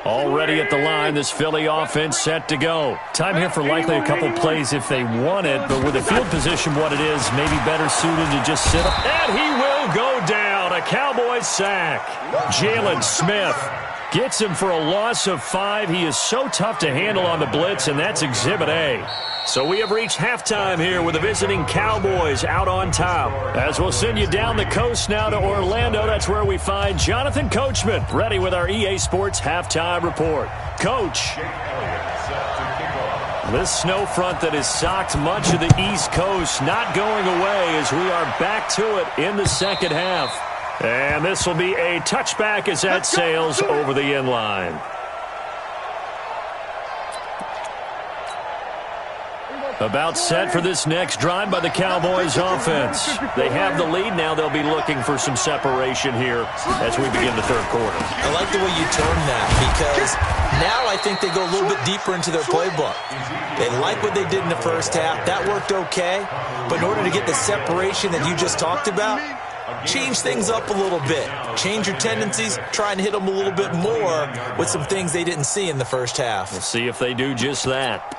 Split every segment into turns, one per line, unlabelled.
Already at the line, this Philly offense set to go. Time here for likely a couple plays if they want it, but with the field position what it is, maybe better suited to just sit up. And he will go down. A Cowboys sack. Jalen Smith gets him for a loss of 5. He is so tough to handle on the blitz, and that's Exhibit A. So we have reached halftime here with the visiting Cowboys out on top. As we'll send you down the coast now to Orlando, that's where we find Jonathan Coachman, ready with our EA Sports halftime report. Coach. This snow front that has socked much of the East Coast not going away as we are back to it in the second half. And this will be a touchback as that sails over the end line. About set for this next drive by the Cowboys offense. They have the lead now. They'll be looking for some separation here as we begin the third quarter.
I like the way you term that because now I think they go a little bit deeper into their playbook. They like what they did in the first half. That worked okay. But in order to get the separation that you just talked about, change things up a little bit. Change your tendencies. Try and hit them a little bit more with some things they didn't see in the first half.
We'll see if they do just that.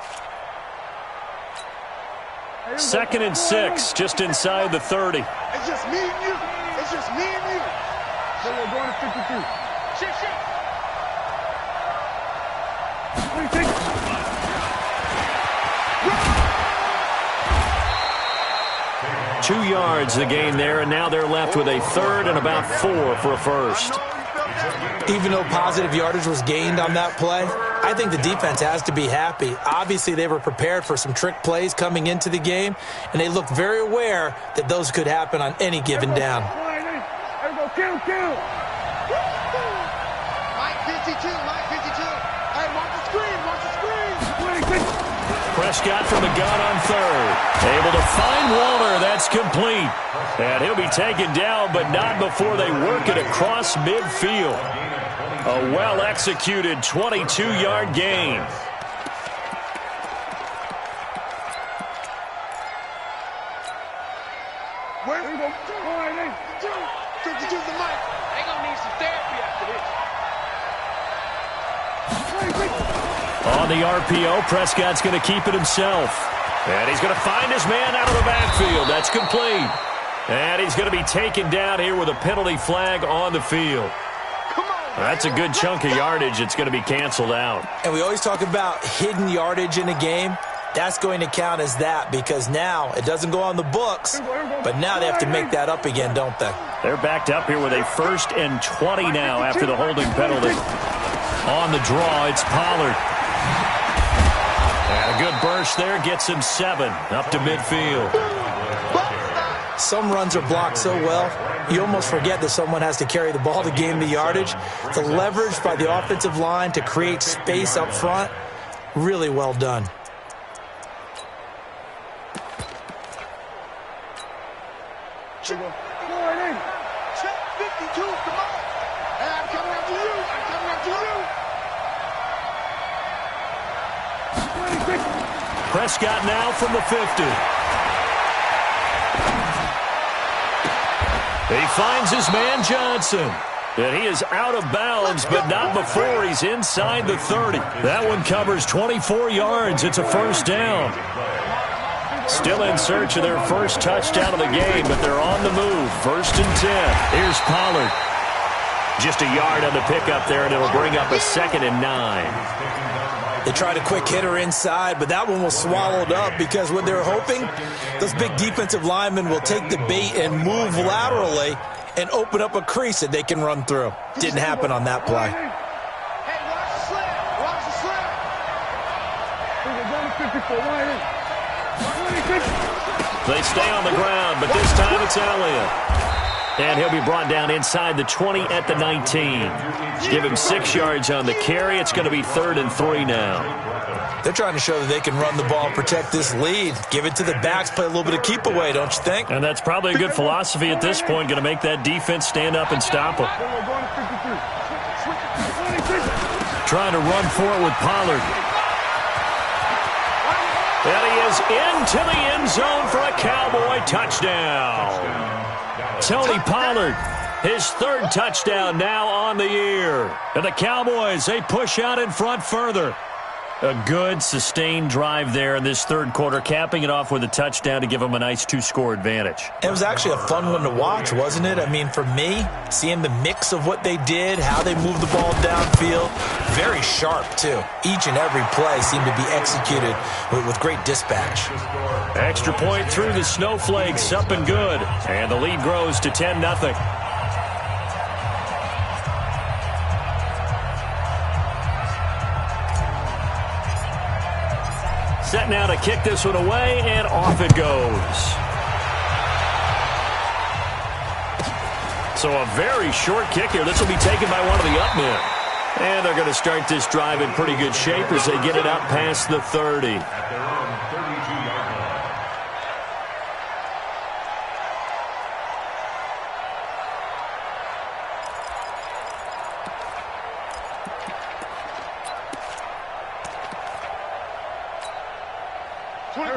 2nd and 6, just inside the 30.
It's just me and you. It's just me and you. So we're going to 52. Shit.
2 yards the gain there, and now they're left with a 3rd and about 4 for a first.
Even though positive yardage was gained on that play, I think the defense has to be happy. Obviously, they were prepared for some trick plays coming into the game, and they looked very aware that those could happen on any given down.
Kill. Mike 52. Hey, watch the screen.
Prescott from the gun on 3rd. Able to find Waller. That's complete. And he'll be taken down, but not before they work it across midfield. A well-executed 22-yard gain.
Where we go? 52's the mic. They gonna need some therapy after this.
On the RPO, Prescott's going to keep it himself. And he's going to find his man out of the backfield. That's complete. And he's going to be taken down here with a penalty flag on the field. That's a good chunk of yardage. It's going to be canceled out.
And we always talk about hidden yardage in a game. That's going to count as that because now it doesn't go on the books, but now they have to make that up again, don't they?
They're backed up here with a 1st and 20 now after the holding penalty. On the draw, it's Pollard. And a good burst there gets him 7 up to midfield.
Some runs are blocked so well, you almost forget that someone has to carry the ball to gain the yardage. The leverage by the offensive line to create space up front, really well done.
Check 52, come on. Hey, I'm coming after you.
Prescott now from the 50. He finds his man Johnson. And he is out of bounds, but not before he's inside the 30. That one covers 24 yards. It's a first down. Still in search of their first touchdown of the game, but they're on the move. 1st and 10. Here's Pollard. Just a yard on the pickup there, and it'll bring up a 2nd and 9.
They tried a quick hitter inside, but that one was swallowed up because what they're hoping, those big defensive linemen will take the bait and move laterally and open up a crease that they can run through. Didn't happen on that play.
Hey, watch the slant.
They stay on the ground, but this time it's Elliott. And he'll be brought down inside the 20 at the 19. Give him 6 yards on the carry. It's going to be 3rd and 3 now.
They're trying to show that they can run the ball and protect this lead. Give it to the backs, play a little bit of keep away, don't you think?
And that's probably a good philosophy at this point, going to make that defense stand up and stop them. Trying to run for it with Pollard. And he is into the end zone for a Cowboy touchdown. Tony Pollard His third touchdown now on the year. And the Cowboys, they push out in front further. A good, sustained drive there in this third quarter, capping it off with a touchdown to give them a nice 2-score advantage.
It was actually a fun one to watch, wasn't it? I mean, for me, seeing the mix of what they did, how they moved the ball downfield, very sharp, too. Each and every play seemed to be executed with great dispatch.
Extra point through the Snowflakes, up and good. And the lead grows to 10-0. Set now to kick this one away, and off it goes. So a very short kick here. This will be taken by one of the up men. And they're going to start this drive in pretty good shape as they get it out past the 30.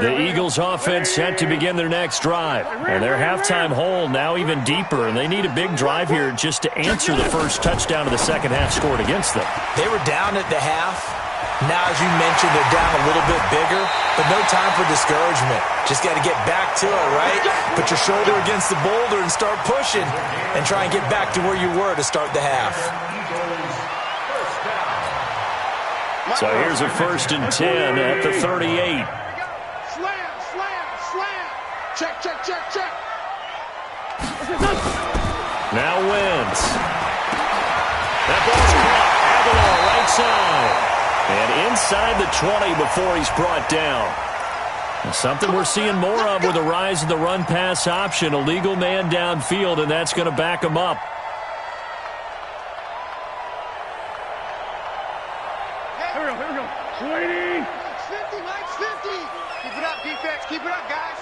The Eagles offense set to begin their next drive. And their halftime hole now even deeper, and they need a big drive here just to answer the first touchdown of the second half scored against them.
They were down at the half. Now, as you mentioned, they're down a little bit bigger, but no time for discouragement. Just got to get back to it, right? Put your shoulder against the boulder and start pushing and try and get back to where you were to start the half.
So here's a 1st and 10 at the 38.
Check, check, check, check.
Now Wentz. That ball's caught. Aguilar right side. And inside the 20 before he's brought down. Something we're seeing more of with the rise of the run-pass option. A legal man downfield, and that's going to back him up.
Here we go. 20. Mike's 50, Mike's 50. Keep it up, defense. Keep it up, guys.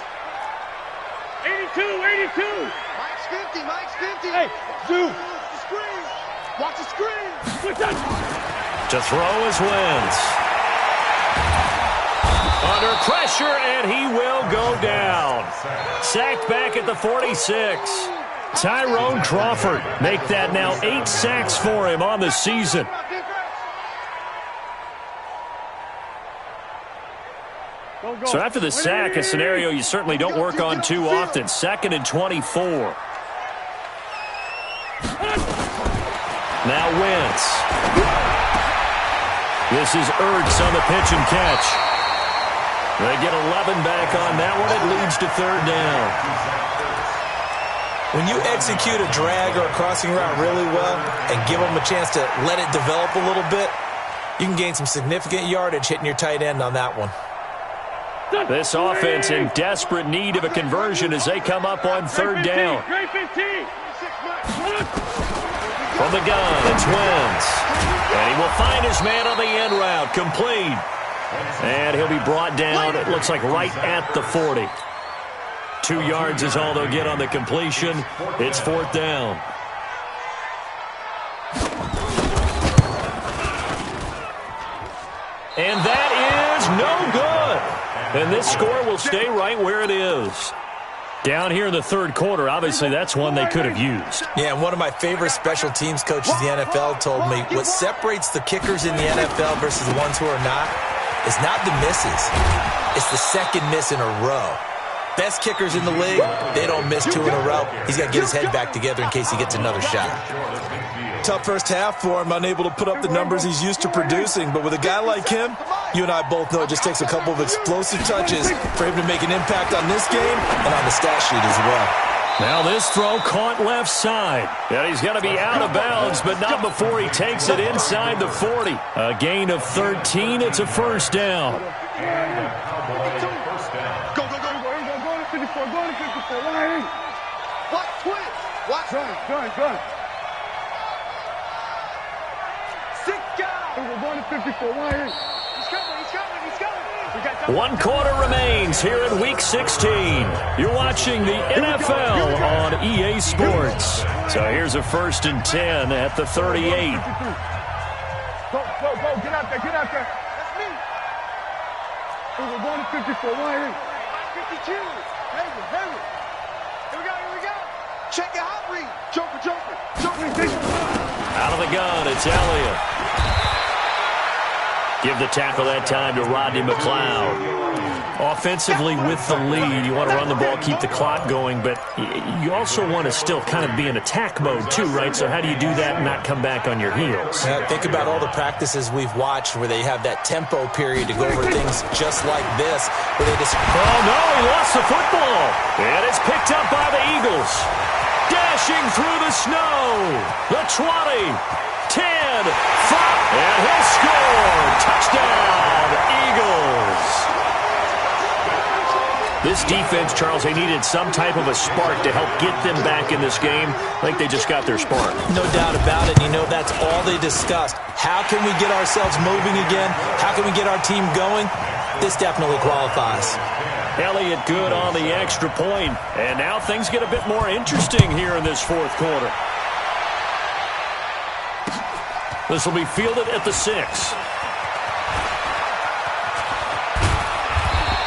82. Mike's 50, Mike's 50. Hey, Zoo. Watch the screen. Watch the screen.
To throw is Wentz. Under pressure, and he will go down. Sacked back at the 46. Tyrone Crawford make that now 8 sacks for him on the season. So after the sack, a scenario you certainly don't work on too often. 2nd and 24. Now Wentz. This is Ertz on the pitch and catch. They get 11 back on that one. It leads to 3rd down.
When you execute a drag or a crossing route really well and give them a chance to let it develop a little bit, you can gain some significant yardage hitting your tight end on that one.
This offense in desperate need of a conversion as they come up on 3rd down. From the gun, it's Wentz. And he will find his man on the end route, complete. And he'll be brought down, it looks like right at the 40. 2 yards is all they'll get on the completion. It's 4th down. And that is no good. And this score will stay right where it is. Down here in the 3rd quarter, obviously that's one they could have used.
Yeah, and one of my favorite special teams coaches in the NFL told me what separates the kickers in the NFL versus the ones who are not is not the misses. It's the second miss in a row. Best kickers in the league, they don't miss 2 in a row. He's got to get his head back together in case he gets another shot. Tough first half for him, unable to put up the numbers he's used to producing. But with a guy like him, you and I both know it just takes a couple of explosive touches for him to make an impact on this game and on the stat sheet as well.
Now this throw caught left side. And he's going to be out of bounds, but not before he takes it inside the 40. A gain of 13. It's a 1st down.
Go to 54. What? 20. What? Good. 6 guys. We're going to 54. He's coming.
1 quarter remains here in Week 16. You're watching the NFL on EA Sports. So here's a 1st and 10 at the 38.
Go. Get out there. That's me. We're going to 54. 52. Hurry. Here we go. Check it out, read. Joker, Joker, Joker.
Out of the gun, it's Elliott. Give the tackle that time to Rodney McLeod. Offensively with the lead, you want to run the ball, keep the clock going, but you also want to still kind of be in attack mode too, right? So how do you do that and not come back on your heels?
Think about all the practices we've watched where they have that tempo period to go over things just like this, where they just...
Oh, no, he lost the football. And it's picked up by the Eagles. Dashing through the snow. The 20, 10, 5, and he'll score. Touchdown, Eagles. This defense, Charles, they needed some type of a spark to help get them back in this game. I think they just got their spark.
No doubt about it. You know, that's all they discussed. How can we get ourselves moving again? How can we get our team going? This definitely qualifies.
Elliott good on the extra point. And now things get a bit more interesting here in this fourth quarter. This will be fielded at the 6.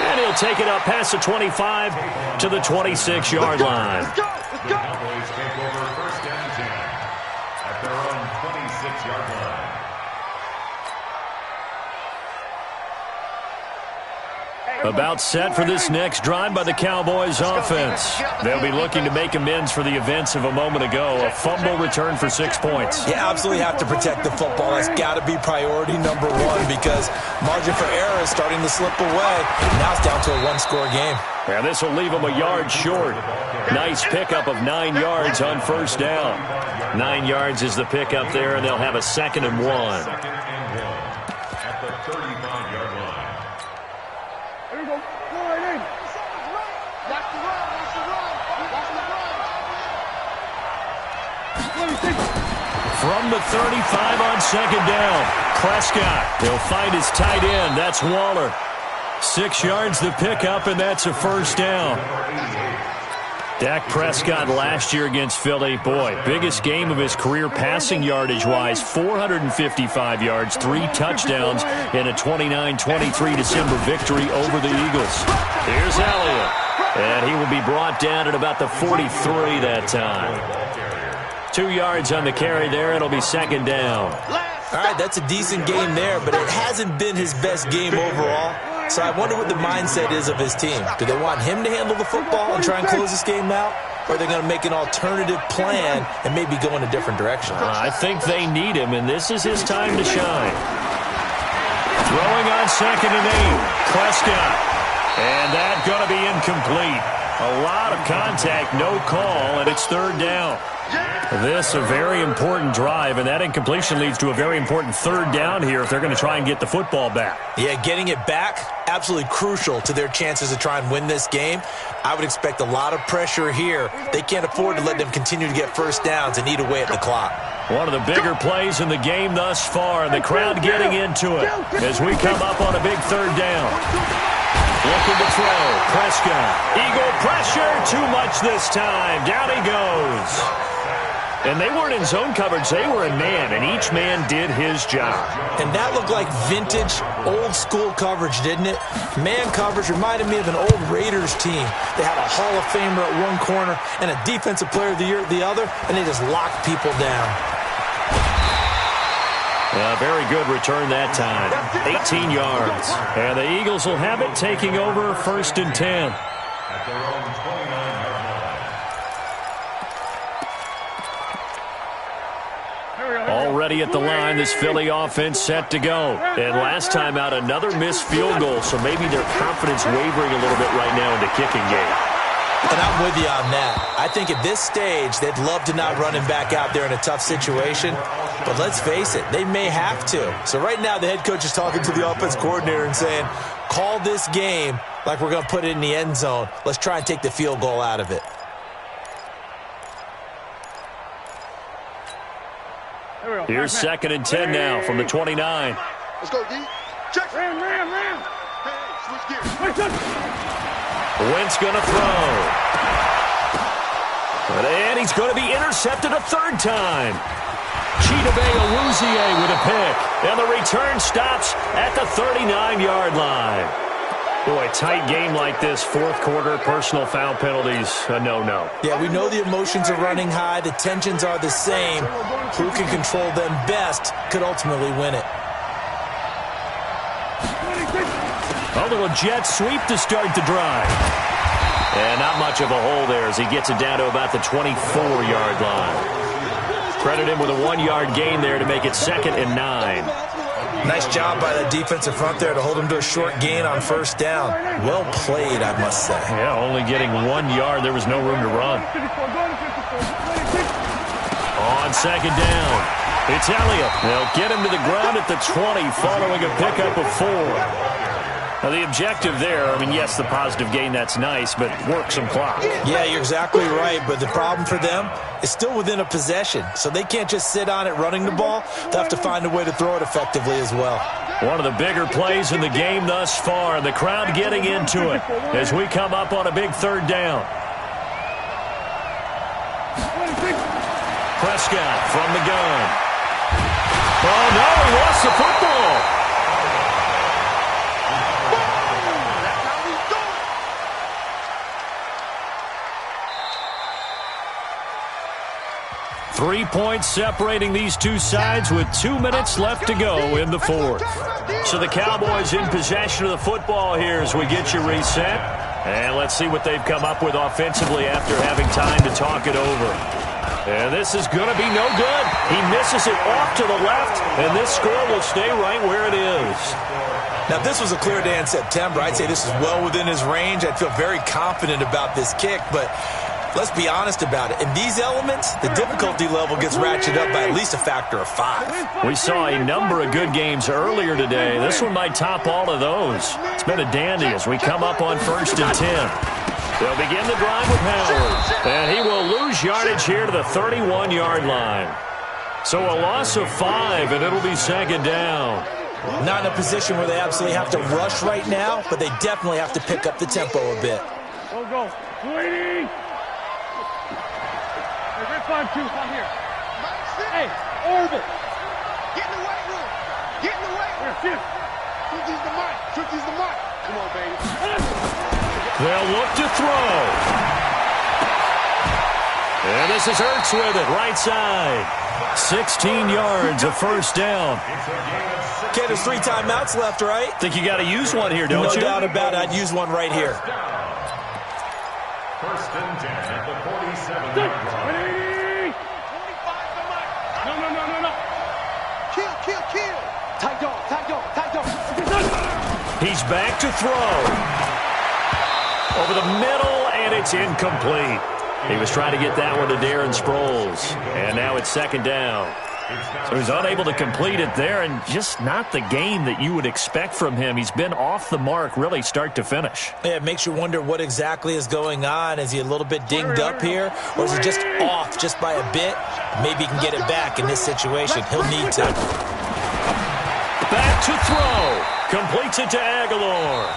And he'll take it up past the 25 to the 26-yard line.
Let's go, let's go.
Cowboys take over first down and 10 at their own 26-yard line.
About set for this next drive by the Cowboys offense. They'll be looking to make amends for the events of a moment ago. A fumble return for 6 points.
You absolutely have to protect the football. That's got to be priority number one because margin for error is starting to slip away. Now it's down to a one-score game.
And this will leave them a yard short. Nice pickup of 9 yards on first down. 9 yards is the pickup there, and they'll have a 2nd and 1.
At the 35-yard line.
Here we go. Go right in. Watch the run. Watch the run. Watch the run.
From the 35 on 2nd down, Prescott. He'll find his tight end. That's Waller. 6 yards the pickup, and that's a first down. Dak Prescott last year against Philly, boy, biggest game of his career passing yardage-wise, 455 yards, 3 touchdowns in a 29-23 December victory over the Eagles. Here's Elliott, and he will be brought down at about the 43 that time. 2 yards on the carry there, it'll be 2nd down.
All right, that's a decent game there, but it hasn't been his best game overall. So I wonder what the mindset is of his team. Do they want him to handle the football and try and close this game out? Or are they going to make an alternative plan and maybe go in a different direction?
I think they need him, and this is his time to shine. Throwing on 2nd and 8, Prescott. And that's going to be incomplete. A lot of contact, no call, and it's 3rd down. This a very important drive, and that incompletion leads to a very important 3rd down here if they're going to try and get the football back.
Yeah, getting it back, absolutely crucial to their chances to try and win this game. I would expect a lot of pressure here. They can't afford to let them continue to get first downs and eat away at the clock.
One of the bigger plays in the game thus far, and the crowd getting into it as we come up on a big 3rd down. Looking to throw, Prescott. Eagle pressure, too much this time. Down he goes. And they weren't in zone coverage, they were in man, and each man did his job.
And that looked like vintage, old-school coverage, didn't it? Man coverage reminded me of an old Raiders team. They had a Hall of Famer at one corner and a Defensive Player of the Year at the other, and they just locked people down.
Very good return that time, 18 yards. And the Eagles will have it taking over 1st and 10.
At their own 29-yard line.
Already at the line, this Philly offense set to go. And last time out, another missed field goal, so maybe their confidence wavering a little bit right now in the kicking game.
And I'm with you on that. I think at this stage, they'd love to not run him back out there in a tough situation. But let's face it, they may have to. So right now, the head coach is talking to the offense coordinator and saying, call this game like we're going to put it in the end zone. Let's try and take the field goal out of it.
Here's 2nd and 10 now from the 29.
Let's go, D. Check. Ram. Hey, switch gears.
Wentz going to throw. And he's going to be intercepted a 3rd time. Chidobe Awuzie with a pick. And the return stops at the 39-yard line. Boy, tight game like this, fourth quarter, personal foul penalties, a no-no.
Yeah, we know the emotions are running high. The tensions are the same. Who can control them best could ultimately win it.
A little jet sweep to start the drive. And not much of a hole there as he gets it down to about the 24-yard line. Credit him with a 1-yard gain there to make it 2nd and 9.
Nice job by the defensive front there to hold him to a short gain on first down. Well played, I must say.
Yeah, only getting 1 yard. There was no room to run. On 2nd down, it's Elliott. They'll get him to the ground at the 20 following a pickup of 4. Now, the objective there, I mean, yes, the positive gain, that's nice, but work some clock.
Yeah, you're exactly right, but the problem for them is still within a possession, so they can't just sit on it running the ball. They'll have to find a way to throw it effectively as well.
One of the bigger plays in the game thus far, and the crowd getting into it as we come up on a big 3rd down. Prescott from the gun. Oh, no, he lost the football. 3 points separating these two sides with 2 minutes left to go in the 4th. So the Cowboys in possession of the football here as we get you reset. And let's see what they've come up with offensively after having time to talk it over. And this is going to be no good. He misses it off to the left, and this score will stay right where it is.
Now, if this was a clear day in September, I'd say this is well within his range. I'd feel very confident about this kick, but let's be honest about it. In these elements, the difficulty level gets ratcheted up by at least a factor of 5.
We saw a number of good games earlier today. This one might top all of those. It's been a dandy as we come up on 1st and 10. They'll begin the drive with Howard, and he will lose yardage here to the 31-yard line. So a loss of 5, and it'll be 2nd down.
Not in a position where they absolutely have to rush right now, but they definitely have to pick up the tempo a bit.
Go. 20. Red 5-2, I'm here. Hey, Orville. Get in the weight room. Get in the weight room. Shift. Swifty's the mic. Swifty's the mic. Come on, baby.
They'll look to throw. And this is Ertz with it, right side. 16 yards, a 1st down.
Okay, there's 3 timeouts left, right?
Think you got to use one here, don't you?
No doubt about it. I'd use one right here.
1st and 10 at the 47-yard line.
25 the mic. No. Kill. Tight dog.
He's back to throw. Over the middle, and it's incomplete. He was trying to get that one to Darren Sproles. And now it's 2nd down. So he's unable to complete it there, and just not the game that you would expect from him. He's been off the mark, really, start to finish.
Yeah, it makes you wonder what exactly is going on. Is he a little bit dinged up here, or is he just off just by a bit? Maybe he can get it back in this situation. He'll need to.
Back to throw. Completes it to Aguilar.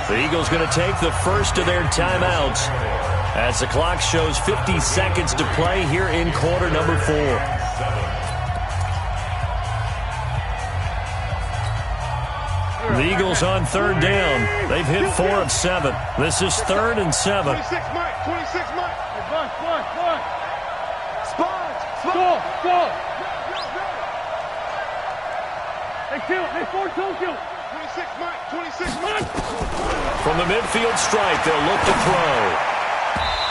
The Eagles going to take the first of their timeouts as the clock shows 50 seconds to play here in quarter number 4. The Eagles on 3rd down. They've hit 4 of 7. This is 3rd and 7.
26 Mike. Sponge. They kill. They 4-2 kill. 26 Mike.
From the midfield stripe, they'll look to throw.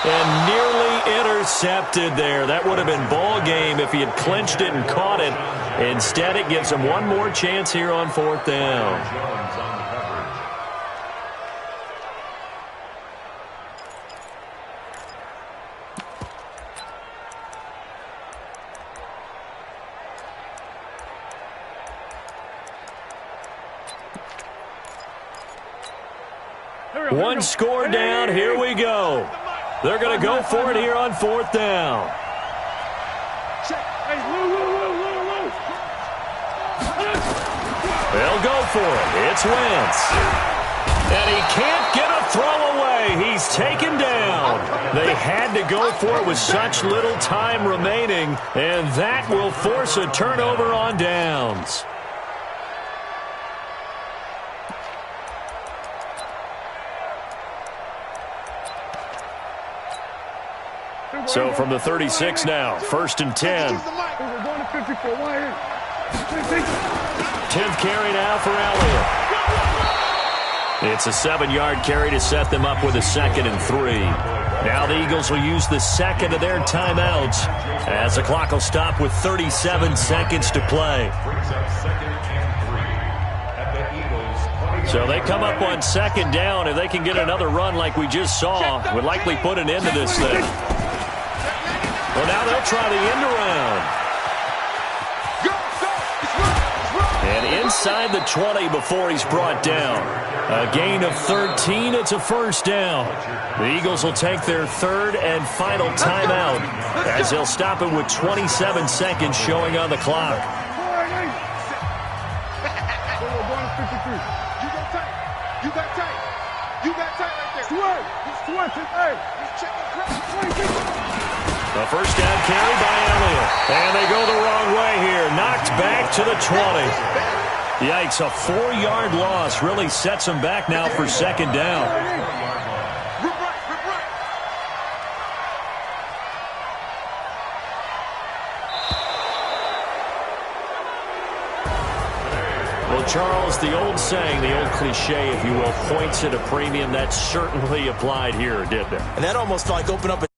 And nearly intercepted there. That would have been ball game if he had clinched it and caught it. Instead, it gives him one more chance here on 4th down. One score down. Here we go. They're going to go for it here on 4th down. They'll go for it. It's Wentz. And he can't get a throw away. He's taken down. They had to go for it with such little time remaining, and that will force a turnover on downs. So from the 36 now, 1st and 10. 10th carry now for Elliott. It's a 7-yard carry to set them up with a 2nd and 3. Now the Eagles will use the second of their timeouts as the clock will stop with 37 seconds to play. So they come up on 2nd down. If they can get another run like we just saw, would likely put an end to this thing. Well, now they'll try the end around. And inside the 20 before he's brought down. A gain of 13. It's a 1st down. The Eagles will take their 3rd and final timeout as they'll stop it with 27 seconds showing on the clock.
You got tight. You got tight right there.
A 1st down carry by Elliott. And they go the wrong way here. Knocked back to the 20. Yikes, a 4-yard loss really sets them back now for 2nd down. Well, Charles, the old saying, the old cliche, if you will, points at a premium, that certainly applied here, didn't it?
And that almost like opened up a